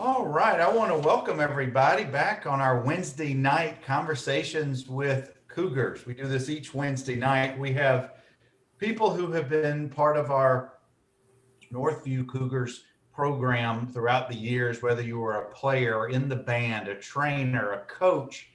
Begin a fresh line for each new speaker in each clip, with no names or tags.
All right, I want to welcome everybody back on our Wednesday night conversations with Cougars. We do this each Wednesday night. We have people who have been part of our Northview Cougars program throughout the years, whether you were a player in the band, a trainer, a coach,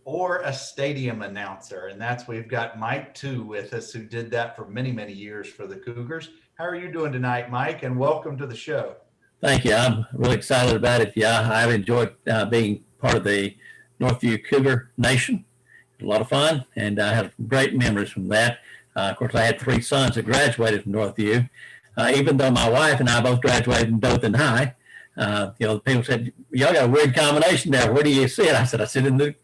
or a stadium announcer. And that's we've got Mike too with us, who did that for many, many years for the Cougars. How are you doing tonight, Mike? And welcome to the show.
Thank you. I'm really excited about it. Yeah, I've enjoyed being part of the Northview Cougar Nation. A lot of fun, and I have great memories from that. Of course, I had three sons that graduated from Northview. Even though my wife and I both graduated from Dothan High, people said, "Y'all got a weird combination there. Where do you sit?" I sit in the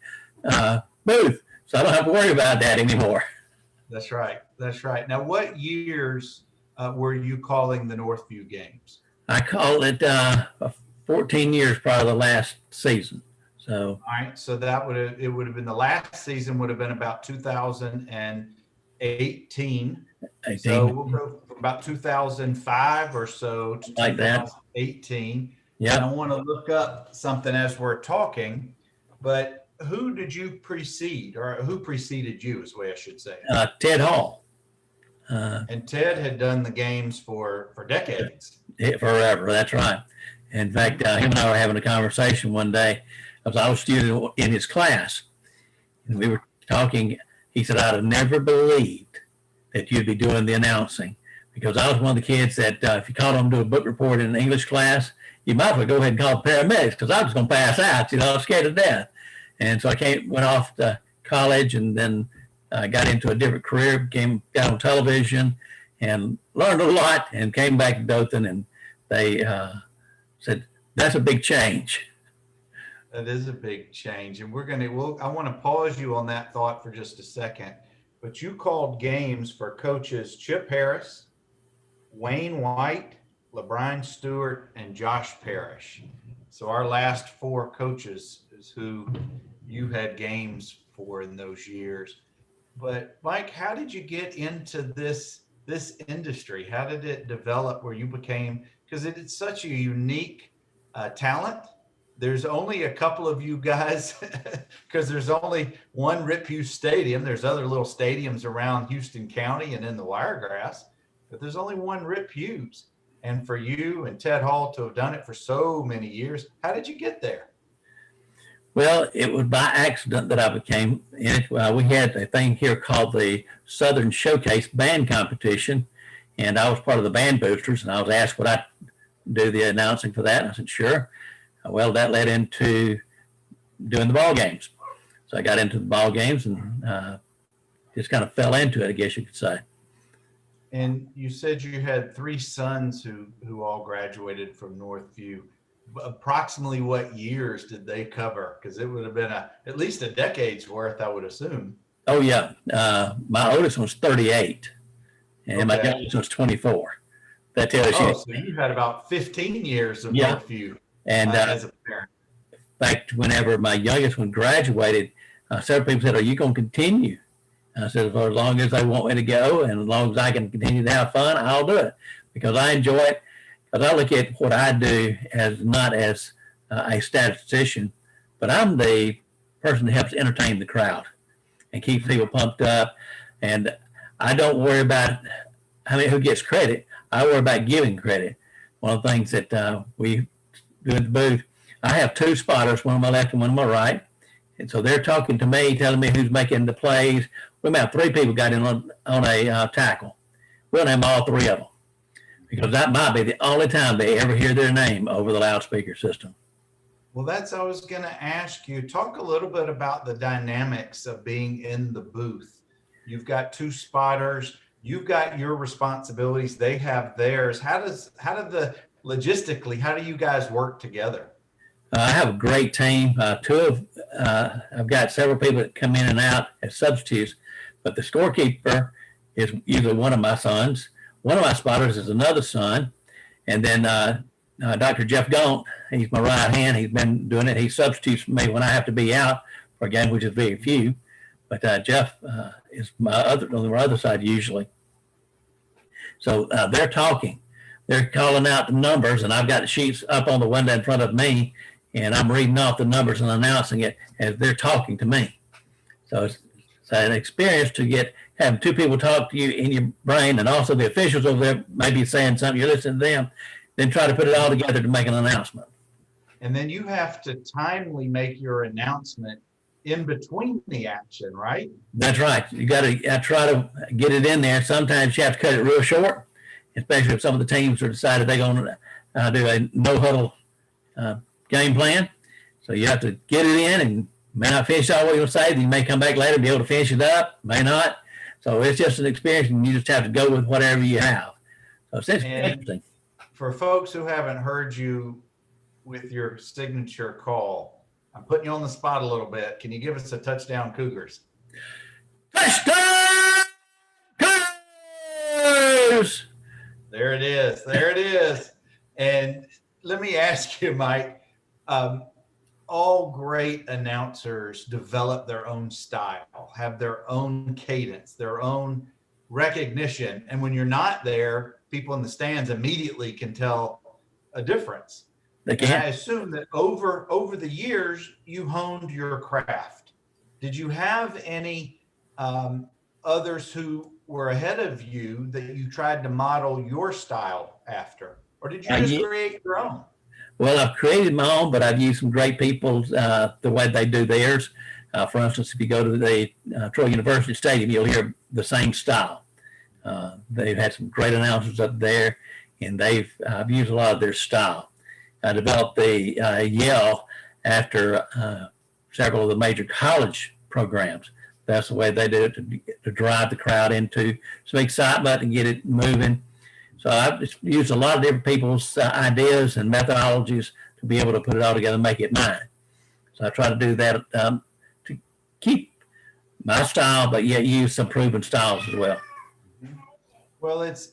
booth, so I don't have to worry about that anymore.
That's right. That's right. Now, what years were you calling the Northview games?
I call it 14 years prior to the last season. So,
all right. So that would have been the last season would have been about 2018.
18.
So we'll go from about 2005 or so to
like that.
2018.
Yeah.
And I want to look up something as we're talking, but who did you precede, or who preceded you is the way I should say it?
Ted Hall.
And Ted had done the games for decades.
Forever, that's right. In fact, him and I were having a conversation one day. I was a student in his class, and we were talking. He said, "I'd have never believed that you'd be doing the announcing, because I was one of the kids that if you called them to do a book report in an English class, you might as well go ahead and call the paramedics, because I was going to pass out. I was scared to death." And so I went off to college, and then got into a different career, got on television, and learned a lot, and came back to Dothan, and they said, "That's a big change."
That is a big change. And I want to pause you on that thought for just a second. But you called games for coaches Chip Harris, Wayne White, LeBron Stewart, and Josh Parrish. So our last four coaches is who you had games for in those years. But Mike, how did you get into this industry? How did it develop where you became, because it's such a unique talent. There's only a couple of you guys, because there's only one Rip Hewes stadium. There's other little stadiums around Houston County and in the Wiregrass, but there's only one Rip Hewes. And for you and Ted Hall to have done it for so many years, how did you get there?
Well, it was by accident that I became in it. We had a thing here called the Southern Showcase Band Competition, and I was part of the band boosters, and I was asked would I do the announcing for that, and I said, sure. Well, that led into doing the ball games. So I got into the ball games and just kind of fell into it, I guess you could say.
And you said you had three sons who all graduated from Northview. Approximately what years did they cover? Because it would have been at least a decade's worth, I would assume.
Oh, yeah. My oldest was 38, and my youngest was 24. That tells you.
So you had about 15 years of Northview.
And
as a parent.
In fact, whenever my youngest one graduated, several people said, "Are you going to continue?" I said, "For as long as they want me to go, and as long as I can continue to have fun, I'll do it, because I enjoy it." Because I look at what I do as not as a statistician, but I'm the person that helps entertain the crowd and keeps people pumped up. And I don't worry about who gets credit. I worry about giving credit. One of the things that we do at the booth, I have two spotters, one on my left and one on my right. And so they're talking to me, telling me who's making the plays. We might have three people got in on a tackle. We'll name all three of them, because that might be the only time they ever hear their name over the loudspeaker system.
Well, I was going to ask you, talk a little bit about the dynamics of being in the booth. You've got two spotters, you've got your responsibilities, they have theirs. Logistically, how do you guys work together?
I have a great team. I've got several people that come in and out as substitutes, but the scorekeeper is usually one of my sons. One of my spotters is another son. And then Dr. Jeff Gaunt, he's my right hand. He's been doing it. He substitutes for me when I have to be out for a game, which is very few. But Jeff is on the other side usually. So they're talking. they're calling out the numbers, and I've got the sheets up on the window in front of me, and I'm reading off the numbers and announcing it as they're talking to me. So it's an experience to having two people talk to you in your brain, and also the officials over there maybe saying something, you're listening to them, then try to put it all together to make an announcement.
And then you have to timely make your announcement in between the action, right?
That's right. You got to try to get it in there. Sometimes you have to cut it real short, especially if some of the teams are decided they're going to do a no huddle game plan. So you have to get it in, and may not finish all what you'll say. Then you may come back later and be able to finish it up, may not. So it's just an experience, and you just have to go with whatever you have. So it's interesting.
For folks who haven't heard you with your signature call, I'm putting you on the spot a little bit. Can you give us a touchdown Cougars?
Touchdown Cougars!
There it is. There it is. And let me ask you, Mike, all great announcers develop their own style, have their own cadence, their own recognition. And when you're not there, people in the stands immediately can tell a difference.
They can.
And I assume that over the years, you honed your craft. Did you have any others who were ahead of you that you tried to model your style after? Or did you just create your own?
Well, I've created my own, but I've used some great people the way they do theirs. For instance, if you go to the Troy University Stadium, you'll hear the same style. They've had some great announcers up there, and I've used a lot of their style. I developed the yell after several of the major college programs. That's the way they do it to drive the crowd into some excitement and get it moving. So I've just used a lot of different people's ideas and methodologies to be able to put it all together and make it mine. So I try to do that to keep my style, but yet use some proven styles as well.
Well, it's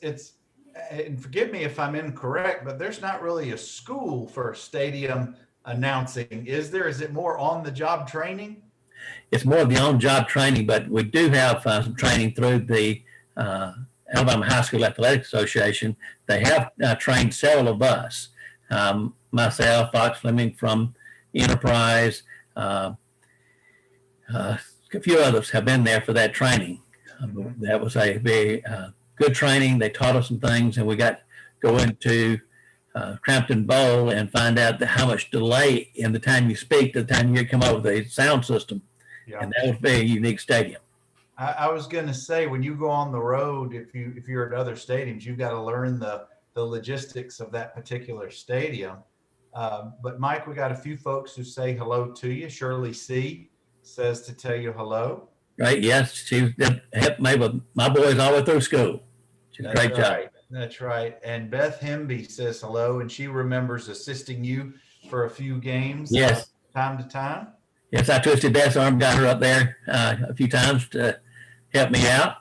and forgive me if I'm incorrect, but there's not really a school for stadium announcing, is there? Is it more on-the-job training?
It's more of the on-job training, but we do have some training through the Alabama High School Athletic Association. They have trained several of us, myself, Fox Fleming from Enterprise, a few others have been there for that training. That was a very good training. They taught us some things, and we got to go into Crampton Bowl and find out how much delay in the time you speak to the time you come up with a sound system. Yeah. And that was a very unique stadium.
I was going to say, when you go on the road, if you're at other stadiums, you've got to learn the logistics of that particular stadium. But Mike, we got a few folks who say hello to you. Shirley C. says to tell you hello.
Right. Yes, she helped me with my boys all the way through school. She's a great job.
That's right. And Beth Hemby says hello, and she remembers assisting you for a few games.
Yes.
Time to time.
Yes, I twisted Beth's arm, got her up there a few times to help me out.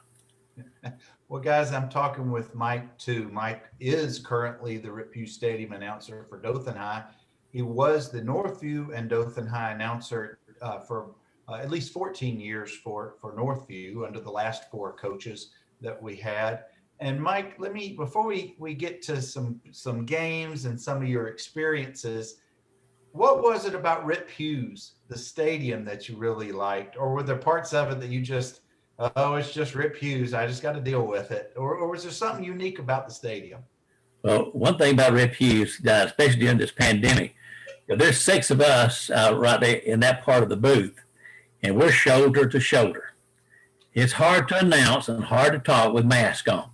Well, guys, I'm talking with Mike too. Mike is currently the Rip Hewes Stadium announcer for Dothan High. He was the Northview and Dothan High announcer for at least 14 years for Northview under the last four coaches that we had. And Mike, before we get to some games and some of your experiences, what was it about Rip Hewes, the stadium, that you really liked? Or were there parts of it that you just, it's just Rip Hewes, I just got to deal with it? Or was there something unique about the stadium?
Well, one thing about Rip Hewes, especially during this pandemic, there's 6 of us right there in that part of the booth, and we're shoulder to shoulder. It's hard to announce and hard to talk with masks on.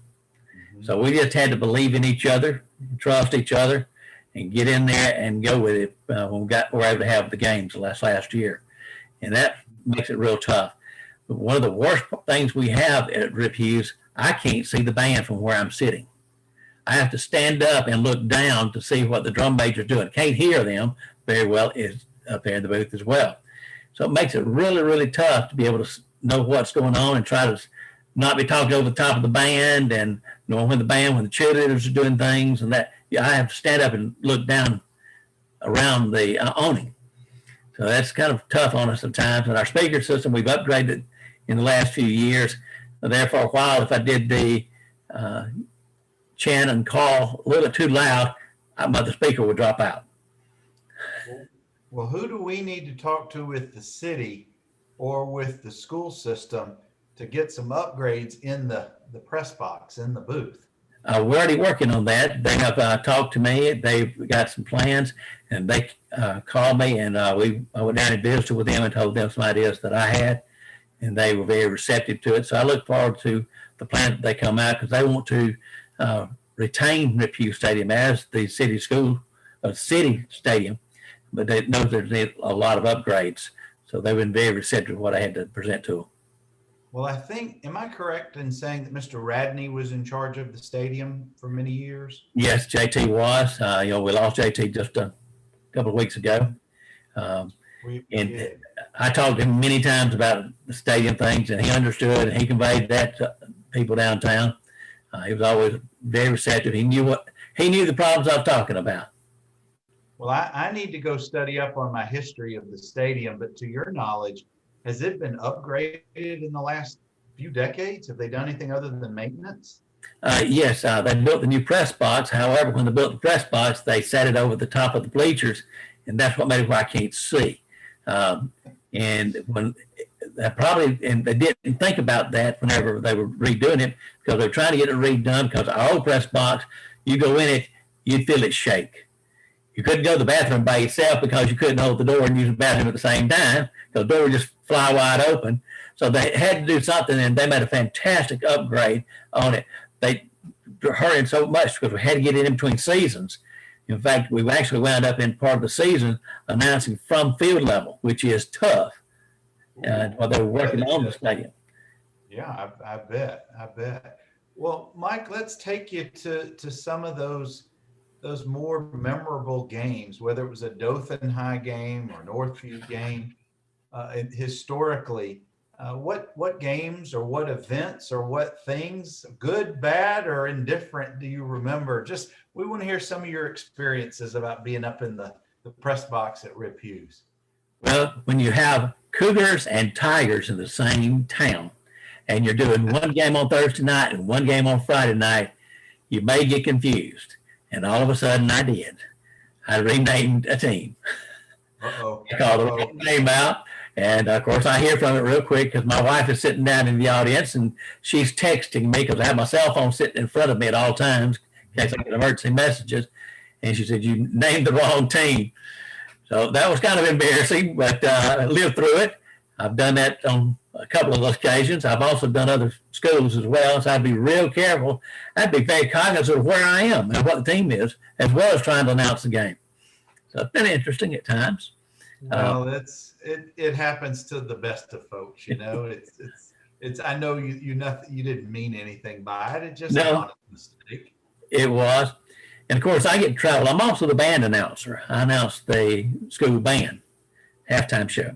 Mm-hmm. So we just had to believe in each other, trust each other, and get in there and go with it when we're able to have the games last year. And that makes it real tough. But one of the worst things we have at Rip Hewes, I can't see the band from where I'm sitting. I have to stand up and look down to see what the drum major's doing. Can't hear them very well is up there in the booth as well. So it makes it really, really tough to be able to know what's going on and try to not be talking over the top of the band and knowing when the cheerleaders are doing things and that. I have to stand up and look down around the awning. So that's kind of tough on us sometimes. And our speaker system, we've upgraded in the last few years. There for a while, if I did the chant and call a little bit too loud, but the speaker would drop out.
Well, who do we need to talk to with the city or with the school system to get some upgrades in the press box, in the booth?
We're already working on that. They have talked to me. They've got some plans, and they called me, and I went down and visited with them and told them some ideas that I had, and they were very receptive to it. So I look forward to the plan that they come out, because they want to retain Rip Hewes Stadium as the city stadium, but they know there's a lot of upgrades. So they've been very receptive to what I had to present to them.
Well, I think, am I correct in saying that Mr. Radney was in charge of the stadium for many years?
Yes, JT was. We lost JT just a couple of weeks ago. And I talked to him many times about the stadium things, and he understood, and he conveyed that to people downtown. He was always very receptive. He knew the problems I was talking about.
Well, I need to go study up on my history of the stadium, but to your knowledge, has it been upgraded in the last few decades? Have they done anything other than maintenance?
Yes, they built the new press box. However, when they built the press box, they set it over the top of the bleachers, and that's what made it where I can't see. And when and they didn't think about that whenever they were redoing it, because they were trying to get it redone. Because our old press box, you go in it, you'd feel it shake. You couldn't go to the bathroom by yourself because you couldn't hold the door and use the bathroom at the same time, because the door would just fly wide open. So they had to do something, and they made a fantastic upgrade on it. They hurried so much because we had to get it in between seasons. In fact, we actually wound up in part of the season announcing from field level, which is tough. While they were working on the stadium.
Yeah, I bet. Well, Mike, let's take you to some of those more memorable games, whether it was a Dothan High game or Northview game. Historically, what games or what events or what things, good, bad, or indifferent, do you remember? Just, we want to hear some of your experiences about being up in the press box at Rip Hewes.
Well, when you have Cougars and Tigers in the same town, and you're doing one game on Thursday night and one game on Friday night, you may get confused. And all of a sudden I did. I renamed a team.
Uh-oh.
I called the wrong name out. And of course I hear from it real quick, because my wife is sitting down in the audience, and she's texting me, because I have my cell phone sitting in front of me at all times in case I get emergency messages. And she said, "You named the wrong team." So that was kind of embarrassing, but I lived through it. I've done that on a couple of occasions. I've also done other schools as well, so I'd be real careful. I'd be very cognizant of where I am and what the team is, as well as trying to announce the game. So it's been interesting at times.
Well, it happens to the best of folks, you know. It's I know you didn't mean anything by it. It's just an honest mistake.
It was. And of course, I get to travel. I'm also the band announcer. I announce the school band halftime show.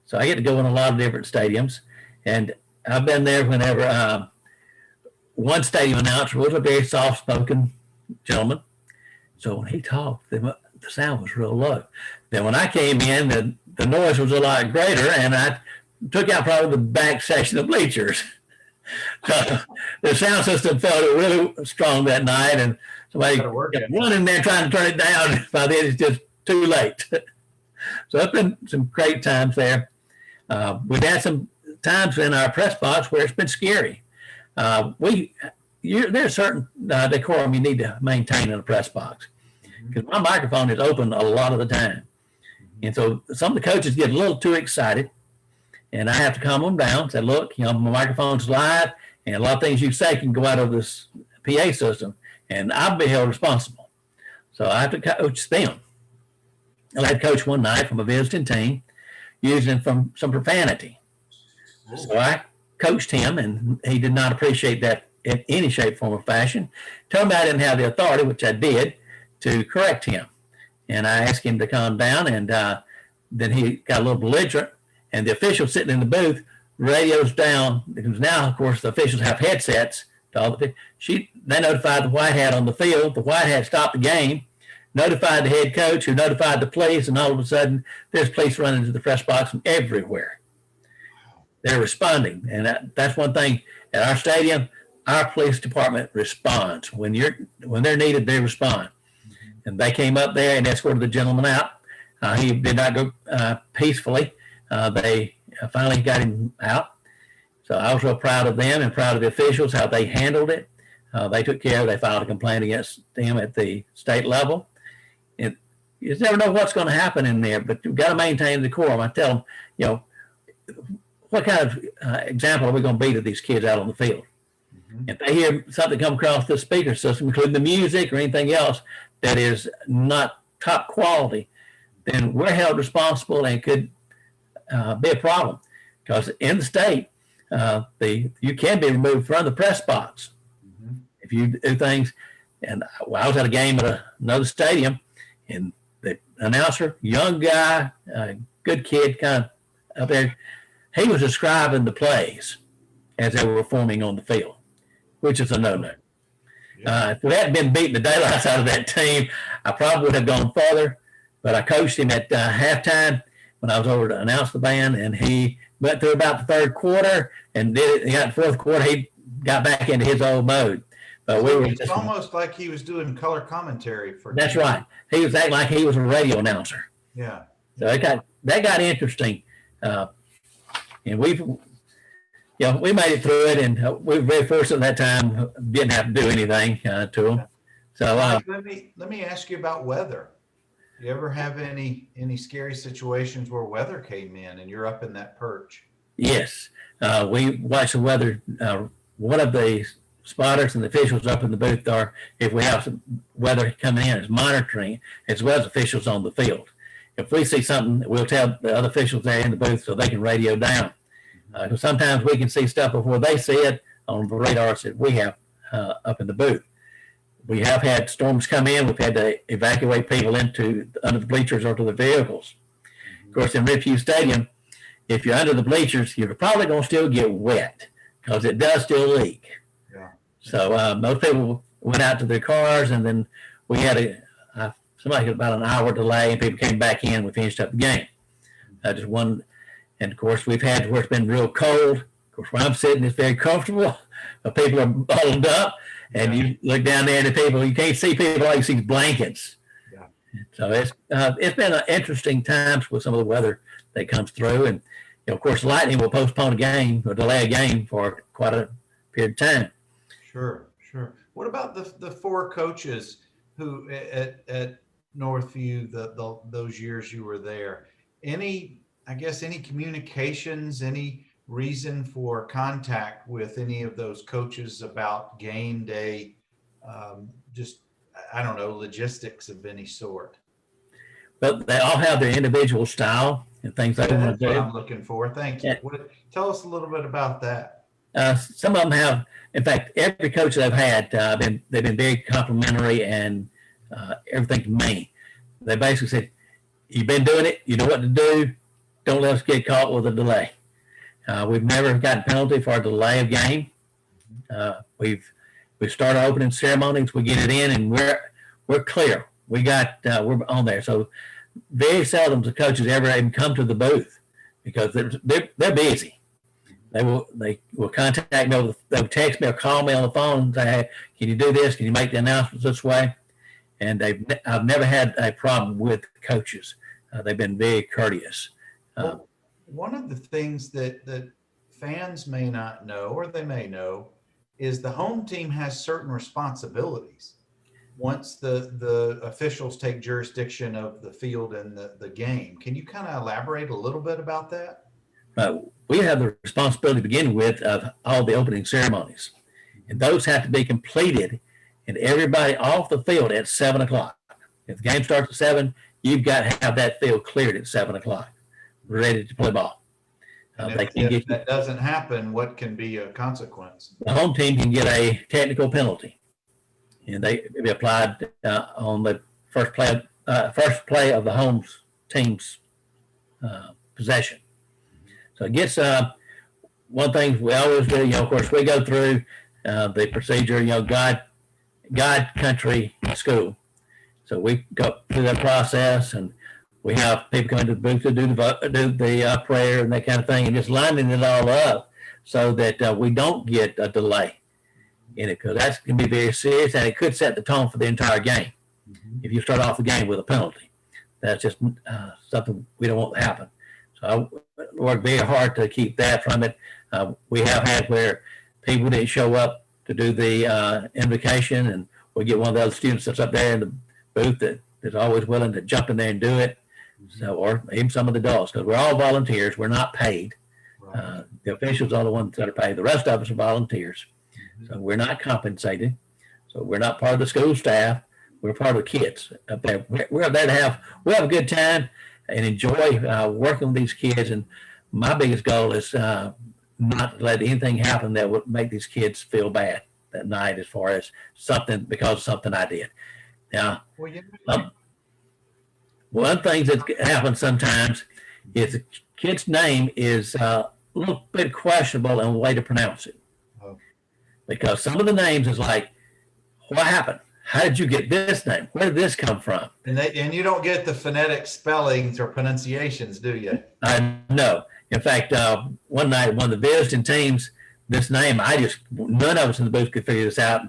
So I get to go in a lot of different stadiums. And I've been there whenever one stadium announcer was a very soft-spoken gentleman. So when he talked, the sound was real low. Then when I came in, the noise was a lot greater, and I took out probably the back section of bleachers. So the sound system felt it really strong that night, and somebody kept running there trying to turn it down. By then, it's just too late. So it's been some great times there. We've had some times in our press box where it's been scary. There's certain decorum you need to maintain in a press box, because my microphone is open a lot of the time. And so some of the coaches get a little too excited, and I have to calm them down. Say, look, my microphone's live, and a lot of things you say can go out of this PA system, and I'll be held responsible. So I have to coach them. I had coach one night from a visiting team using from some profanity. So I coached him, and he did not appreciate that in any shape, form, or fashion. Told me I didn't have the authority, which I did, to correct him. And I asked him to calm down, and then he got a little belligerent, and the official sitting in the booth radios down, because now, of course, the officials have headsets. They notified the white hat on the field. The white hat stopped the game, notified the head coach, who notified the police, and all of a sudden, there's police running to the press box from everywhere. They're responding, and that's one thing at our stadium. our police department responds. When they're needed, they respond. And they came up there and escorted the gentleman out. He did not go peacefully. They finally got him out. So I was real proud of them and proud of the officials, how they handled it. They took care of it. They filed a complaint against them at the state level. And you just never know what's going to happen in there, but you've got to maintain the decorum. I tell them, what kind of example are we going to be to these kids out on the field? Mm-hmm. If they hear something come across the speaker system, including the music or anything else that is not top quality, then we're held responsible and it could be a problem. Because in the state, you can be removed from the press box if you do things. And I was at a game at another stadium, and the announcer, young guy, good kid, kind of up there, he was describing the plays as they were forming on the field, which is a no-no. If we hadn't been beating the daylights out of that team, I probably would have gone further. But I coached him at halftime when I was over to announce the band, and he went through about the third quarter and did it. He got the fourth quarter. He got back into his old mode. But
it's almost like he was doing color commentary for.
That's right. He was acting like he was a radio announcer.
Yeah.
So that got interesting, and we made it through it, and we were very fortunate at that time. Didn't have to do anything to them. So
let me ask you about weather. You ever have any scary situations where weather came in and you're up in that perch?
Yes, we watch the weather. One of the spotters and the officials up in the booth are, if we have some weather coming in, is monitoring as well as officials on the field. If we see something, we'll tell the other officials there in the booth so they can radio down. Sometimes we can see stuff before they see it on the radars that we have up in the booth. We have had storms come in. We've had to evacuate people under the bleachers or to the vehicles. Of course, in Rip Hewes Stadium, if you're under the bleachers, you're probably going to still get wet because it does still leak. Yeah. So most people went out to their cars, and then we had somebody had about an hour delay, and people came back in. We finished up the game. Just one, and of course we've had where it's been real cold. Of course, where I'm sitting, it's very comfortable. But people are bundled up. And you look down there to people, you can't see people, all you see is blankets. Yeah. So it's been interesting times with some of the weather that comes through. And, of course, lightning will postpone a game or delay a game for quite a period of time.
Sure. What about the four coaches who at Northview, those years you were there? Any communications, any reason for contact with any of those coaches about game day, logistics of any sort?
But they all have their individual style and things they want to do.
That's what I'm looking for. Thank you. Tell us a little bit about that.
Some of them have, in fact, every coach that I've had, they've been very complimentary and everything to me. They basically said, you've been doing it, you know what to do, don't let us get caught with a delay. We've never gotten penalty for a delay of game. We start our opening ceremonies, we get it in, and we're clear. We're on there. So very seldom the coaches ever even come to the booth because they're busy. They will contact me. They'll text me or call me on the phone and say, "Hey, can you do this? Can you make the announcements this way?" And I've never had a problem with coaches. They've been very courteous.
One of the things that fans may not know, or they may know, is the home team has certain responsibilities once the officials take jurisdiction of the field and the game. Can you kind of elaborate a little bit about that?
We have the responsibility to begin with of all the opening ceremonies, and those have to be completed and everybody off the field at 7 o'clock. If the game starts at 7, you've got to have that field cleared at 7 o'clock. Ready to play ball.
If that doesn't happen, what can be a consequence?
The home team can get a technical penalty, and they be applied on the first play of the home team's possession. So it gets one thing we always do. Of course, we go through the procedure. God, country, school. So we go through that process and. We have people coming to the booth to do the prayer and that kind of thing, and just lining it all up so that we don't get a delay. in it, because that's going to be very serious, and it could set the tone for the entire game.
Mhm.
If you start off the game with a penalty, that's just something we don't want to happen. So I work very hard to keep that from it. We have had where people didn't show up to do the invocation, and we get one of the other students that's up there in the booth that is always willing to jump in there and do it. So, or even some of the adults, because we're all volunteers. We're not paid.
Right.
The officials are the ones that are paid. The rest of us are volunteers.
Mhm.
So we're not compensated. So we're not part of the school staff. We're part of the kids up there. We're there to we have a good time and enjoy working with these kids. And my biggest goal is not to let anything happen that would make these kids feel bad that night, as far as something because of something I did. Now,
Well, you know,
one thing that happens sometimes is the kid's name is a little bit questionable in the way to pronounce it.
Oh.
Because some of the names is like, what happened? How did you get this name? Where did this come from?
and you don't get the phonetic spellings or pronunciations, do you?
I know. In fact, one night, one of the visiting teams, this name, none of us in the booth could figure this out.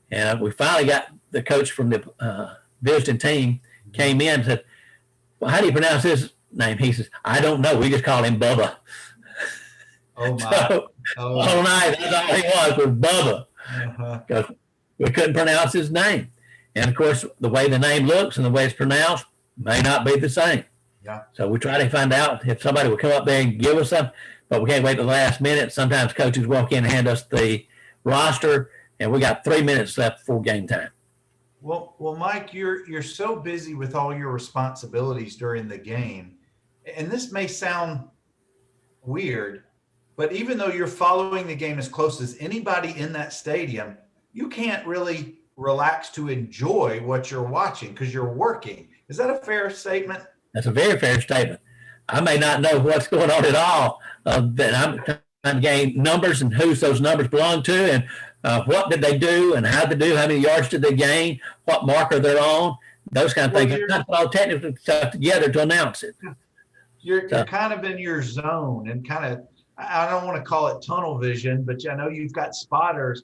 And we finally got the coach from the visiting team came in and said, well, how do you pronounce this name? He says, I don't know. We just call him Bubba.
Oh my!
So,
Oh,
all night, that's all he was Bubba.
uh-huh.
Because we couldn't pronounce his name. And of course, the way the name looks and the way it's pronounced may not be the same.
Yeah.
So we try to find out if somebody will come up there and give us something, but we can't wait till the last minute. Sometimes coaches walk in and hand us the roster, and we got 3 minutes left before game time.
Well, Mike, you're so busy with all your responsibilities during the game, and this may sound weird, but even though you're following the game as close as anybody in that stadium, you can't really relax to enjoy what you're watching because you're working. Is that a fair statement?
That's a very fair statement. I may not know what's going on at all, but I'm trying to gain numbers and who those numbers belong to, and what did they do, and how did they do, how many yards did they gain, what marker they're on, those kind of things. I'm not all technical stuff together to announce it.
You're kind of in your zone and kind of, I don't want to call it tunnel vision, but I know you've got spotters,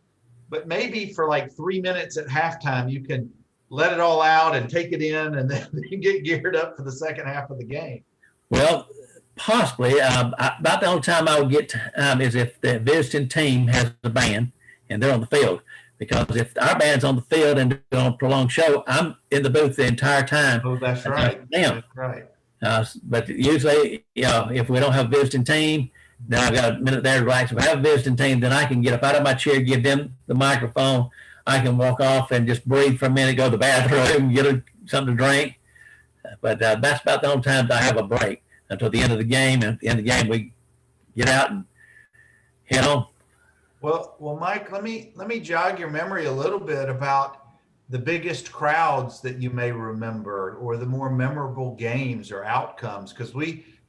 but maybe for like 3 minutes at halftime, you can let it all out and take it in and then get geared up for the second half of the game.
Well, possibly. About the only time I would get is if the visiting team has a band and they're on the field. Because if our band's on the field and doing a prolonged show, I'm in the booth the entire time.
Oh, that's right. That's right.
But usually, if we don't have a visiting team, then I've got a minute there to relax. If I have a visiting team, then I can get up out of my chair, give them the microphone. I can walk off and just breathe for a minute, go to the bathroom, get something to drink. But that's about the only time I have a break until the end of the game. And at the end of the game, we get out and head on.
Well, Mike, let me jog your memory a little bit about the biggest crowds that you may remember or the more memorable games or outcomes. Because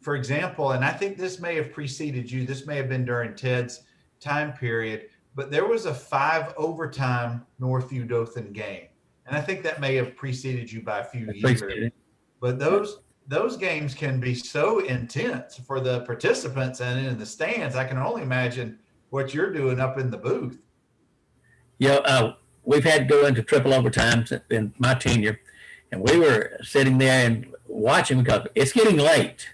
for example, and I think this may have preceded you, this may have been during Ted's time period, but there was a 5 overtime Northview Dothan game. And I think that may have preceded you by a few years. But those games can be so intense for the participants and in the stands. I can only imagine what you're doing up in the booth.
We've had to go into triple overtimes in my tenure, and we were sitting there and watching because it's getting late.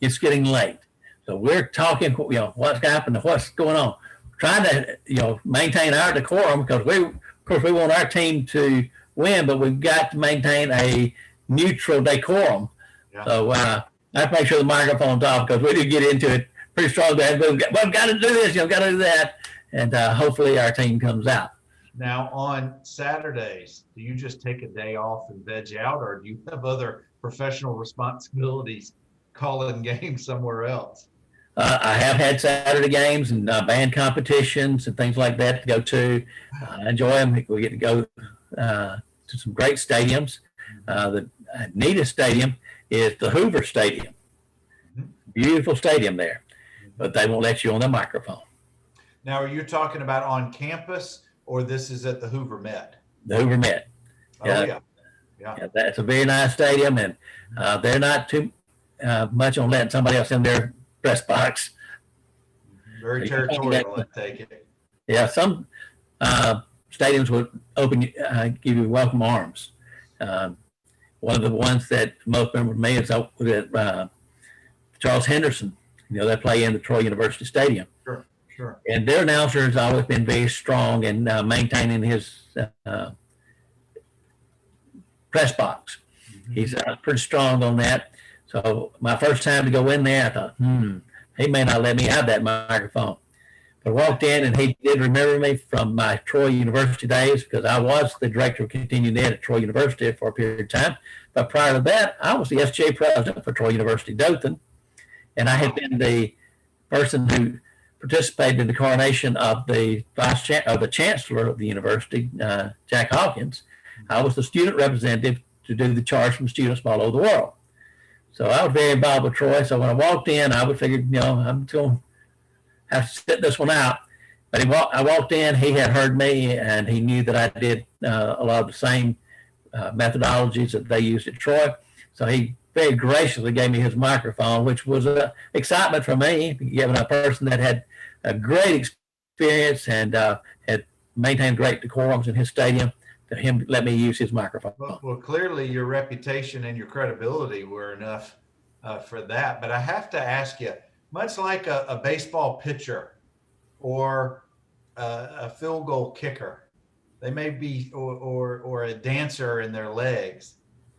It's getting late. So we're talking, what's happened, what's going on, trying to, maintain our decorum because of course we want our team to win, but we've got to maintain a neutral decorum. Yeah. So I have to make sure the microphone's off because we do get into it pretty strong. We've got to do this, got to do that, and hopefully our team comes out.
Now on Saturdays, do you just take a day off and veg out, or do you have other professional responsibilities calling games somewhere else?
I have had Saturday games and band competitions and things like that to go to. I enjoy them. We get to go to some great stadiums. The neatest stadium is the Hoover Stadium. Beautiful stadium there, but they won't let you on the microphone.
Now, are you talking about on campus, or this is at the Hoover Met?
The Hoover Met.
Oh, yeah.
That's a very nice stadium, and they're not too much on letting somebody else in their press box.
Very territorial, I take it.
Yeah, some stadiums would give you welcome arms. One of the ones that most remember me is Charles Henderson. They play in the Troy University Stadium.
Sure, sure.
And their announcer has always been very strong in maintaining his press box. Mm-hmm. He's pretty strong on that. So my first time to go in there, I thought, he may not let me have that microphone. But I walked in, and he did remember me from my Troy University days, because I was the director of continuing ed at Troy University for a period of time. But prior to that, I was the SGA president for Troy University Dothan, and I had been the person who participated in the coronation of the chancellor of the university, Jack Hawkins. I was the student representative to do the charge from students from all over the world. So I was very involved with Troy. So when I walked in, I figured, I'm going to have to sit this one out. But I walked in, he had heard me, and he knew that I did a lot of the same methodologies that they used at Troy. So he very graciously gave me his microphone, which was an excitement for me, given a person that had a great experience and had maintained great decorums in his stadium. To him, let me use his microphone.
Well, clearly your reputation and your credibility were enough for that. But I have to ask you, much like a baseball pitcher or a field goal kicker, they may be, or a dancer in their legs,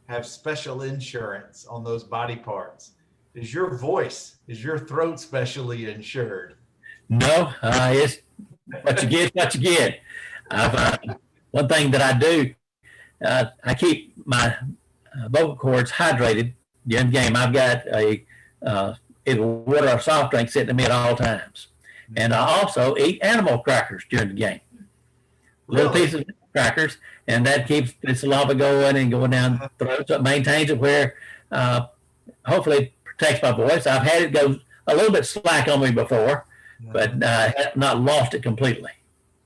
have special insurance on those body parts. Is your throat specially insured?
No, it's what you get, what you get. One thing that I do, I keep my vocal cords hydrated during the game. I've got either water or soft drink sitting to me at all times. And I also eat animal crackers during the game. Little pieces of crackers, and that keeps the saliva going and going down the throat. So it maintains it where hopefully it protects my voice. I've had it go a little bit slack on me before, but I have not lost it completely.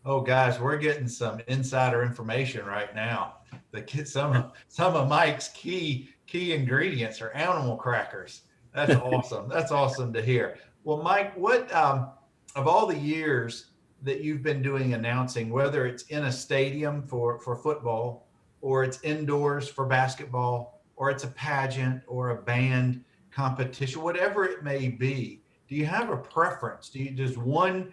Oh, guys, we're getting some insider information right now. Some of Mike's key ingredients are animal crackers. That's awesome. That's awesome to hear. Well, Mike, what of all the years that you've been doing announcing, whether it's in a stadium for football, or it's indoors for basketball, or it's a pageant or a band competition, whatever it may be, do you have a preference? Does one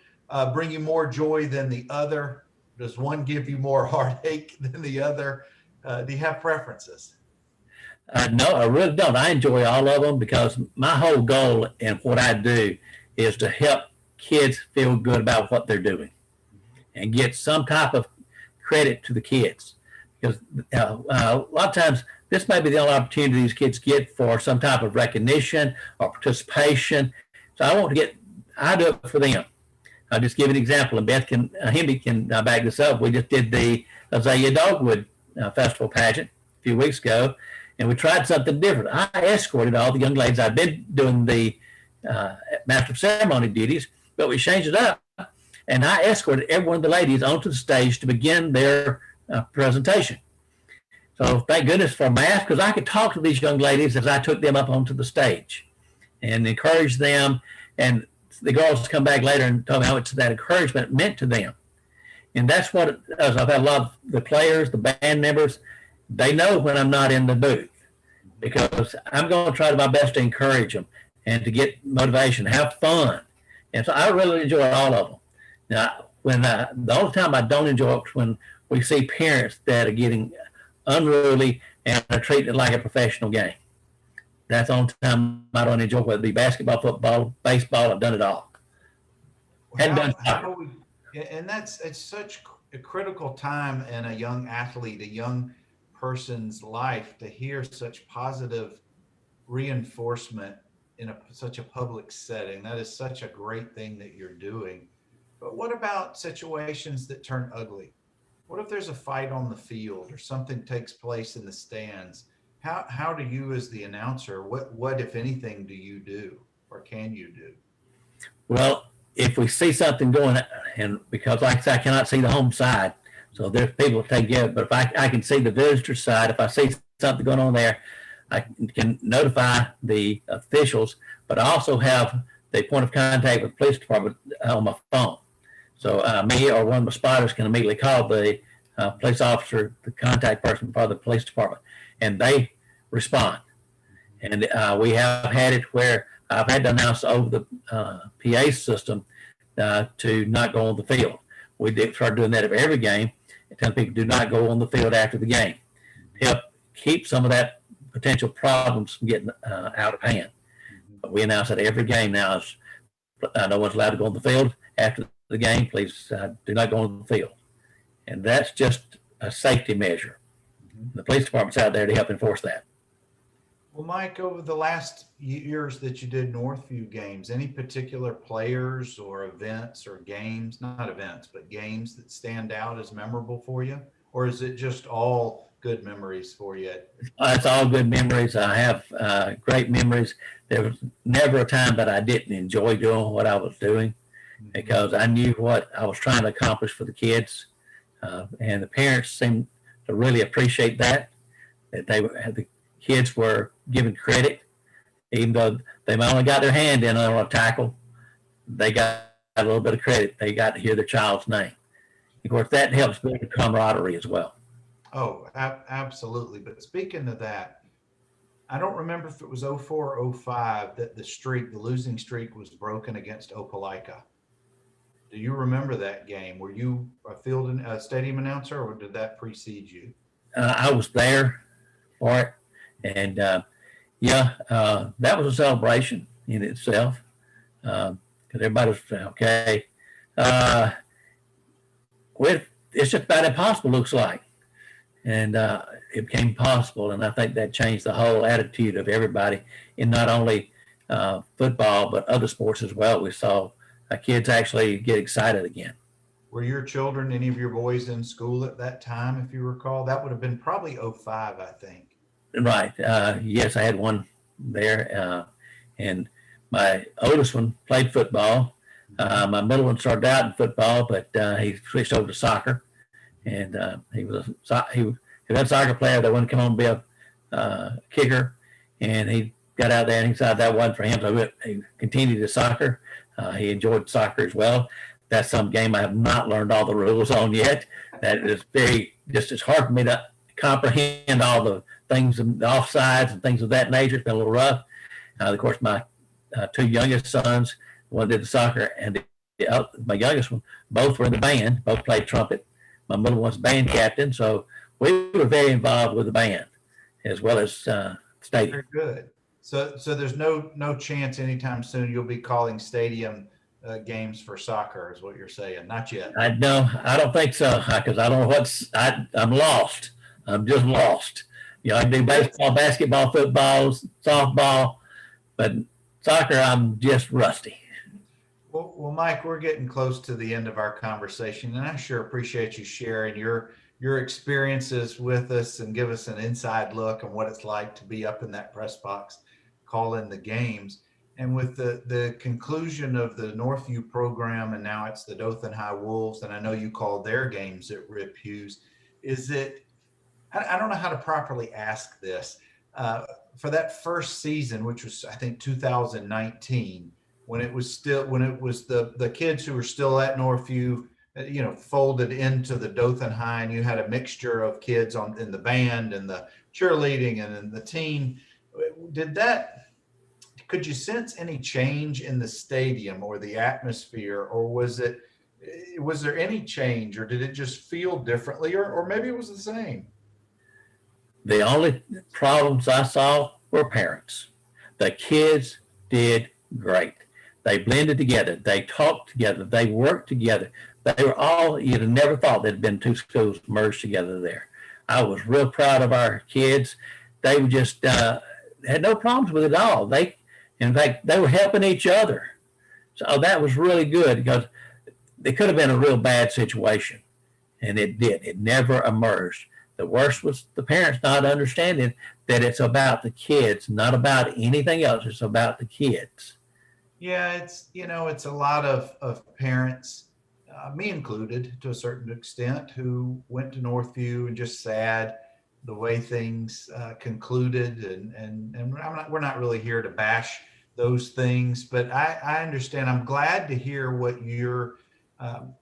bring you more joy than the other? Does one give you more heartache than the other? Do you have preferences?
No, I really don't. I enjoy all of them, because my whole goal in what I do is to help kids feel good about what they're doing and get some type of credit to the kids. Because a lot of times this may be the only opportunity these kids get for some type of recognition or participation. So I do it for them. I'll just give an example, and Beth Hemby can back this up. We just did the Azalea Dogwood Festival pageant a few weeks ago, and we tried something different. I escorted all the young ladies. I've been doing the master of ceremony duties, but we changed it up, and I escorted every one of the ladies onto the stage to begin their presentation. So thank goodness for mask, because I could talk to these young ladies as I took them up onto the stage and encourage them. And the girls come back later and tell me how much that encouragement meant to them. And that's what it does. I've had a lot of the players, the band members, they know when I'm not in the booth, because I'm going to try my best to encourage them and to get motivation, have fun. And so I really enjoy all of them. Now, the only time I don't enjoy it is when we see parents that are getting unruly and are treating it like a professional game. That's the only time I don't enjoy, whether it be basketball, football, baseball. I've done it all.
And it's such a critical time in a young athlete, a young person's life, to hear such positive reinforcement in such a public setting. That is such a great thing that you're doing. But what about situations that turn ugly? What if there's a fight on the field or something takes place in the stands? How do you, as the announcer, what if anything do you do, or can you do?
Well, if we see something going, and because like I said, I cannot see the home side, so there's people to take care of it. But if I can see the visitor side, if I see something going on there, I can notify the officials, but I also have the point of contact with the police department on my phone. So me or one of the spotters can immediately call the police officer, the contact person for the police department, and they respond. And we have had it where I've had to announce over the PA system to not go on the field. We did start doing that at every game, and telling people do not go on the field after the game. Help keep some of that potential problems from getting out of hand. But we announce that every game now is no one's allowed to go on the field after the game. Please do not go on the field. And that's just a safety measure. The police department's out there to help enforce that.
Well, Mike, over the last years that you did Northview games, any particular players or events or games, not events, but games that stand out as memorable for you? Or is it just all good memories for you?
It's all good memories. I have great memories. There was never a time that I didn't enjoy doing what I was doing because I knew what I was trying to accomplish for the kids. And the parents seemed to really appreciate that the kids were given credit, even though they only got their hand in on a tackle. They got a little bit of credit. They got to hear their child's name. Of course, that helps build the camaraderie as well.
Oh, absolutely. But speaking of that, I don't remember if it was 04 or 05 that the losing streak was broken against Opelika. Do you remember that game? Were you a stadium announcer, or did that precede you?
I was there for it. And that was a celebration in itself because everybody was okay. It's just about impossible, looks like. And it became possible. And I think that changed the whole attitude of everybody in not only football, but other sports as well. We saw kids actually get excited again.
Were your children, any of your boys in school at that time, if you recall? That would have been probably 05, I think.
Right. Yes, I had one there. And my oldest one played football. My middle one started out in football, but he switched over to soccer. And he was a soccer player that wanted to come on and be a kicker. And he got out there and he decided that wasn't for him. So he continued to soccer. He enjoyed soccer as well. That's some game I have not learned all the rules on yet. That is it's hard for me to comprehend all the things and the offsides and things of that nature. It's been a little rough. Of course, my two youngest sons, one did the soccer and my youngest one, both were in the band, both played trumpet. My middle one's band captain. So we were very involved with the band as well as stadium.
Very good. So there's no chance anytime soon you'll be calling stadium games for soccer is what you're saying. Not yet.
I don't think so because I don't know I'm lost. I'm just lost. I do baseball, basketball, football, softball, but soccer, I'm just rusty.
Well, Mike, we're getting close to the end of our conversation, and I sure appreciate you sharing your experiences with us and give us an inside look on what it's like to be up in that press box, calling the games. And with the conclusion of the Northview program, and now it's the Dothan High Wolves, and I know you called their games at Rip Hewes, I don't know how to properly ask this. For that first season, which was, I think, 2019, when it was the kids who were still at Northview, folded into the Dothan High, and you had a mixture of kids in the band and the cheerleading and in the team. Could you sense any change in the stadium or the atmosphere, or was there any change, or did it just feel differently, or maybe it was the same?
The only problems I saw were parents. The kids did great. They blended together. They talked together. They worked together. They were all, you'd have never thought there'd been two schools merged together there. I was real proud of our kids. They were just had no problems with it at all. In fact, they were helping each other. So that was really good because it could have been a real bad situation. And it did. It never emerged. The worst was the parents not understanding that it's about the kids, not about anything else. It's about the kids.
Yeah, it's a lot of parents, me included to a certain extent, who went to Northview and just sad the way things concluded, and we're not really here to bash those things, but I understand. I'm glad to hear what you're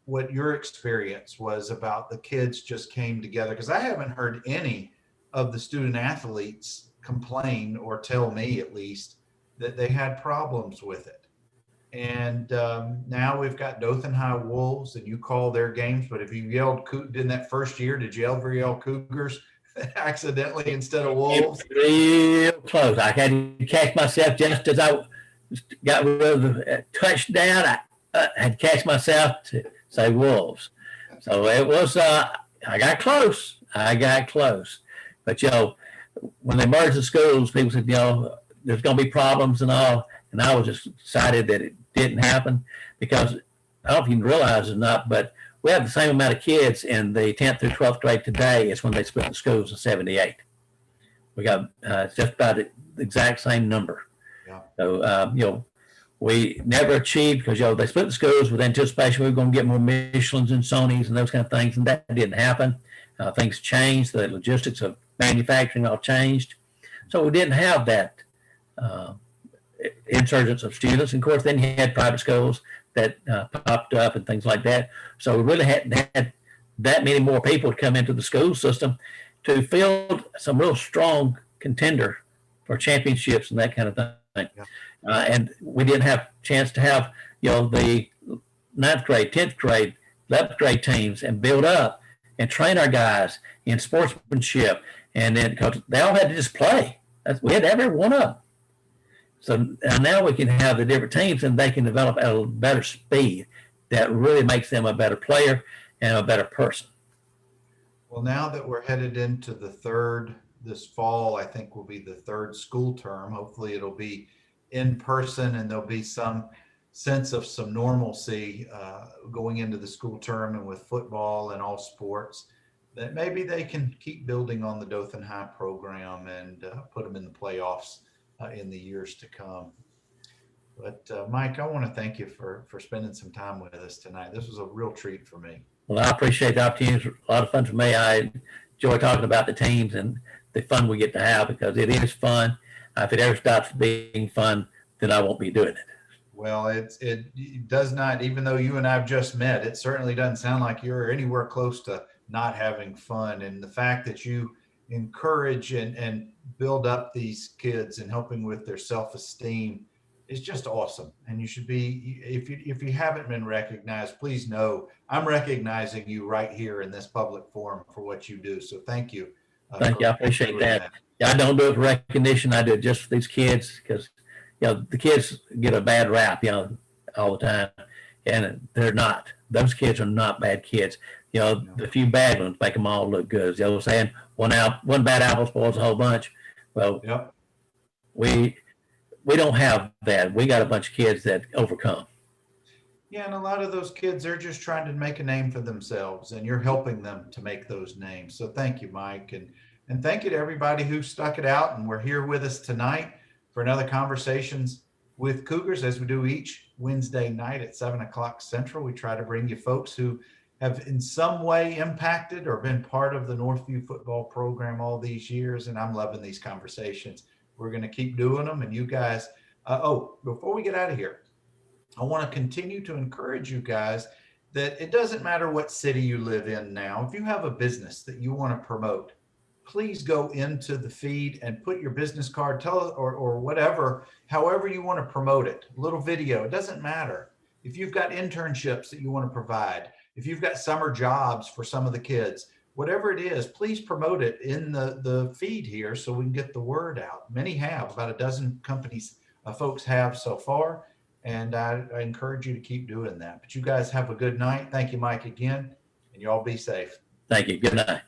what your experience was about the kids just came together, because I haven't heard any of the student athletes complain, or tell me at least, that they had problems with it. And now we've got Dothan High Wolves, and you call their games. But if you yelled in that first year, did you ever yell Cougars accidentally instead of Wolves?
Real close. I had to catch myself just as I got rid of the touchdown. I had to catch myself to say Wolves. So it was, I got close. But, when they merged the schools, people said, there's going to be problems and all. And I was just excited that it didn't happen, because I don't know if you can realize it or not, but we have the same amount of kids in the 10th through 12th grade today as when they split the schools in '78. We got just about the exact same number.
Yeah.
So, we never achieved, because, they split the schools with anticipation we were going to get more Michelins and Sonys and those kind of things, and that didn't happen. Things changed. The logistics of manufacturing all changed. So we didn't have that insurgence of students. And of course, then you had private schools that popped up and things like that. So we really hadn't had that many more people to come into the school system to field some real strong contender for championships and that kind of thing. Yeah. And we didn't have a chance to have, the 9th grade, 10th grade, 11th grade teams and build up and train our guys in sportsmanship. And then, because they all had to just play. We had every one of them. So now we can have the different teams, and they can develop at a better speed that really makes them a better player and a better person.
Well, now that we're headed into this fall, I think will be the third school term. Hopefully it'll be in person, and there'll be some sense of some normalcy going into the school term, and with football and all sports, that maybe they can keep building on the Dothan High program and put them in the playoffs in the years to come. But Mike, I want to thank you for spending some time with us tonight. This was a real treat for me.
Well, I appreciate the opportunity. It's a lot of fun for me. I enjoy talking about the teams and the fun we get to have, because it is fun. If it ever stops being fun, then I won't be doing it.
Well, it does not, even though you and I have just met, it certainly doesn't sound like you're anywhere close to not having fun. And the fact that you encourage and build up these kids and helping with their self-esteem is just awesome. And you should be, if you haven't been recognized, please know I'm recognizing you right here in this public forum for what you do. So thank you.
Thank you. I appreciate that. Yeah, I don't do it for recognition. I do it just for these kids, because the kids get a bad rap, all the time, and they're not. Those kids are not bad kids. The few bad ones make them all look good. As the old saying, one bad apple spoils a whole bunch. Well,
yep.
We don't have that. We got a bunch of kids that overcome.
Yeah, and a lot of those kids, they're just trying to make a name for themselves, and you're helping them to make those names. So thank you, Mike, and thank you to everybody who stuck it out and were here with us tonight for another Conversations with Cougars, as we do each Wednesday night at 7:00 Central. We try to bring you folks who have in some way impacted or been part of the Northview football program all these years, and I'm loving these conversations. We're going to keep doing them, and you guys, before we get out of here, I want to continue to encourage you guys that it doesn't matter what city you live in now. If you have a business that you want to promote, please go into the feed and put your business card, or whatever, however you want to promote it. A little video, it doesn't matter. If you've got internships that you want to provide, if you've got summer jobs for some of the kids, whatever it is, please promote it in the feed here so we can get the word out. Many have, about a dozen companies, folks have so far, and I encourage you to keep doing that. But you guys have a good night. Thank you, Mike, again, and you all be safe.
Thank you. Good night.